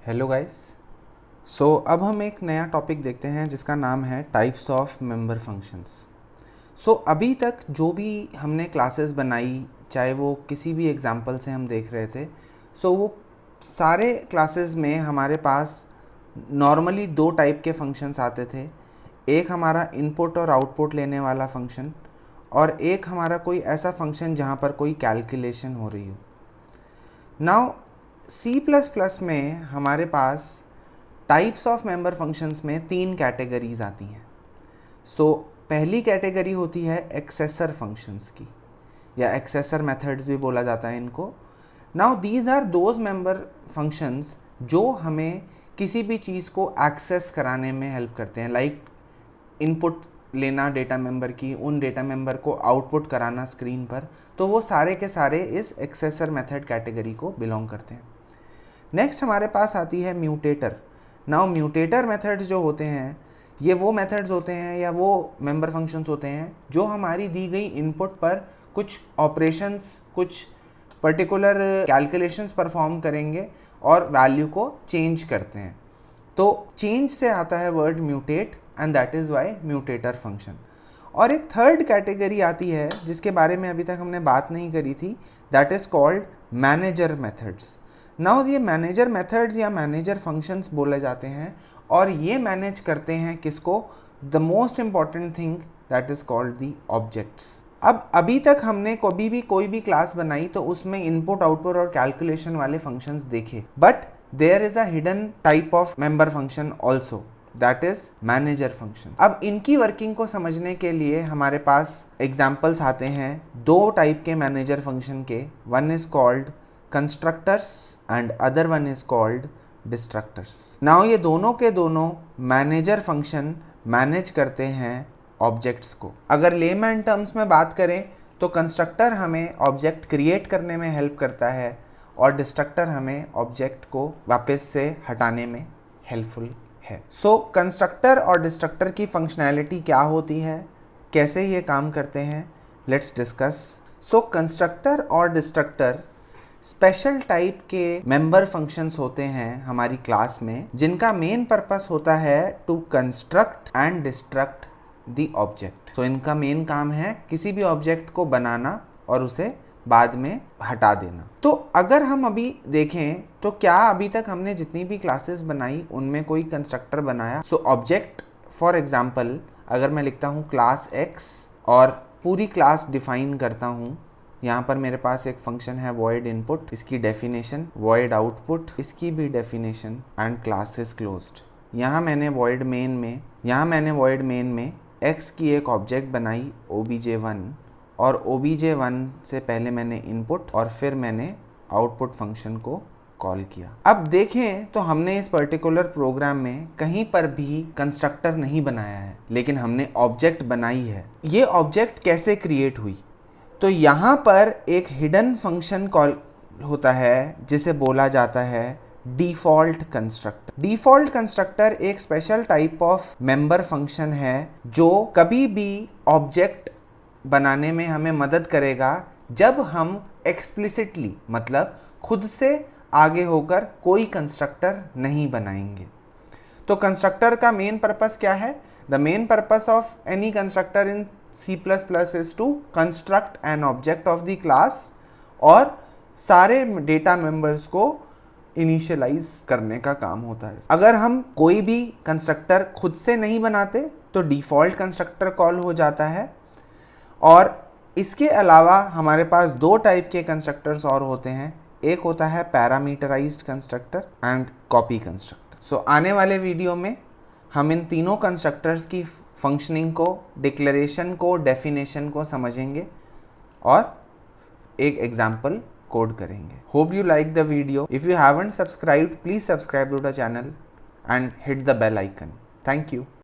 Hello guys. अब हम एक नया टॉपिक देखते हैं जिसका नाम है टाइप्स ऑफ मेंबर फंक्शंस। अभी तक जो भी हमने क्लासेस बनाई, चाहे वो किसी भी एग्जांपल से हम देख रहे थे, वो सारे क्लासेस में हमारे पास नॉर्मली दो टाइप के फंक्शंस आते थे। एक हमारा इनपुट और आउटपुट लेने वाला फंक्शन, और एक हमारा कोई ऐसा फंक्शन जहाँ पर कोई कैलकुलेशन हो रही हो। नाउ C++ में हमारे पास टाइप्स ऑफ मेंबर फंक्शंस में तीन कैटेगरीज आती हैं। पहली कैटेगरी होती है एक्सेसर फंक्शंस की, या एक्सेसर मेथड्स भी बोला जाता है इनको। Now these are those member functions जो हमें किसी भी चीज़ को एक्सेस कराने में हेल्प करते हैं, लाइक इनपुट लेना डेटा मेंबर की, उन डेटा मेंबर को आउटपुट कराना स्क्रीन पर। तो वो सारे के सारे इस एक्सेसर मेथड कैटेगरी को बिलोंग करते हैं। नेक्स्ट हमारे पास आती है म्यूटेटर। नाउ म्यूटेटर मेथड्स जो होते हैं, ये वो मेथड्स होते हैं या वो मेंबर फंक्शंस होते हैं जो हमारी दी गई इनपुट पर कुछ ऑपरेशंस, कुछ पर्टिकुलर कैलकुलेशंस परफॉर्म करेंगे और वैल्यू को चेंज करते हैं। तो चेंज से आता है word mutate, and that is why mutator function. और एक थर्ड कैटेगरी आती है जिसके बारे में अभी तक हमने बात नहीं करी थी, that is called manager methods. Now ये मैनेजर मेथड्स या मैनेजर फंक्शंस बोले जाते हैं, और ये मैनेज करते हैं किसको? The most important thing that is called the objects. अब अभी तक हमने कभी भी कोई भी क्लास बनाई तो उसमें इनपुट, आउटपुट और कैलकुलेशन वाले फंक्शंस देखे, but there is a hidden type of member function also, that is manager function. अब इनकी वर्किंग को समझने के लिए हमारे पास एग्जाम्पल्स आते हैं दो टाइप के मैनेजर फंक्शन के। One is called constructors and other one is called destructors. Now ये दोनों के दोनों मैनेजर फंक्शन मैनेज करते हैं ऑब्जेक्ट्स को। अगर लेमैन टर्म्स में बात करें तो कंस्ट्रक्टर हमें ऑब्जेक्ट क्रिएट करने में हेल्प करता है, और डिस्ट्रक्टर हमें ऑब्जेक्ट को वापस से हटाने में हेल्पफुल है। कंस्ट्रक्टर और डिस्ट्रक्टर की फंक्शनैलिटी क्या होती है, कैसे ये काम करते हैं, लेट्स डिस्कस। कंस्ट्रक्टर और डिस्ट्रक्टर स्पेशल टाइप के मेंबर फंक्शंस होते हैं हमारी क्लास में, जिनका मेन पर्पस होता है to construct and destruct the object. इनका मेन काम है किसी भी ऑब्जेक्ट को बनाना और उसे बाद में हटा देना। तो अगर हम अभी देखें तो क्या अभी तक हमने जितनी भी क्लासेस बनाई उनमें कोई कंस्ट्रक्टर बनाया? ऑब्जेक्ट फॉर एग्जांपल, अगर मैं लिखता हूँ क्लास x और पूरी क्लास डिफाइन करता हूँ, यहाँ पर मेरे पास एक फंक्शन है void input, इसकी डेफिनेशन void output, इसकी भी definition, and class is closed. यहाँ मैंने void main में x की एक ऑब्जेक्ट बनाई obj1, और obj1 से पहले मैंने इनपुट और फिर मैंने आउटपुट फंक्शन को कॉल किया। अब देखें तो हमने इस पर्टिकुलर प्रोग्राम में कहीं पर भी कंस्ट्रक्टर नहीं बनाया है, लेकिन हमने ऑब्जेक्ट बनाई है। ये ऑब्जेक्ट कैसे क्रिएट हुई? तो यहाँ पर एक हिडन फंक्शन कॉल होता है जिसे बोला जाता है डिफ़ॉल्ट कंस्ट्रक्टर। डिफ़ॉल्ट कंस्ट्रक्टर एक special type of member function है जो कभी भी ऑब्जेक्ट बनाने में हमें मदद करेगा जब हम एक्सप्लिसिटली, मतलब खुद से आगे होकर कोई कंस्ट्रक्टर नहीं बनाएंगे। तो कंस्ट्रक्टर का मेन पर्पस क्या है? The main purpose of any constructor in C++ is to construct an object of the class, और सारे डेटा मेंबर्स को इनिशियलाइज करने का काम होता है। अगर हम कोई भी कंस्ट्रक्टर खुद से नहीं बनाते तो डिफ़ॉल्ट कंस्ट्रक्टर कॉल हो जाता है। और इसके अलावा हमारे पास दो टाइप के कंस्ट्रक्टर्स और होते हैं, एक होता है parameterized constructor and copy constructor. आने वाले वीडियो में हम इन तीनों कंस्ट्रक्टर्स की फंक्शनिंग को, डिक्लेरेशन को, डेफिनेशन को समझेंगे और एक एग्जाम्पल कोड करेंगे। Hope you like the video. If you haven't subscribed, please subscribe to the channel and hit the bell icon. Thank you.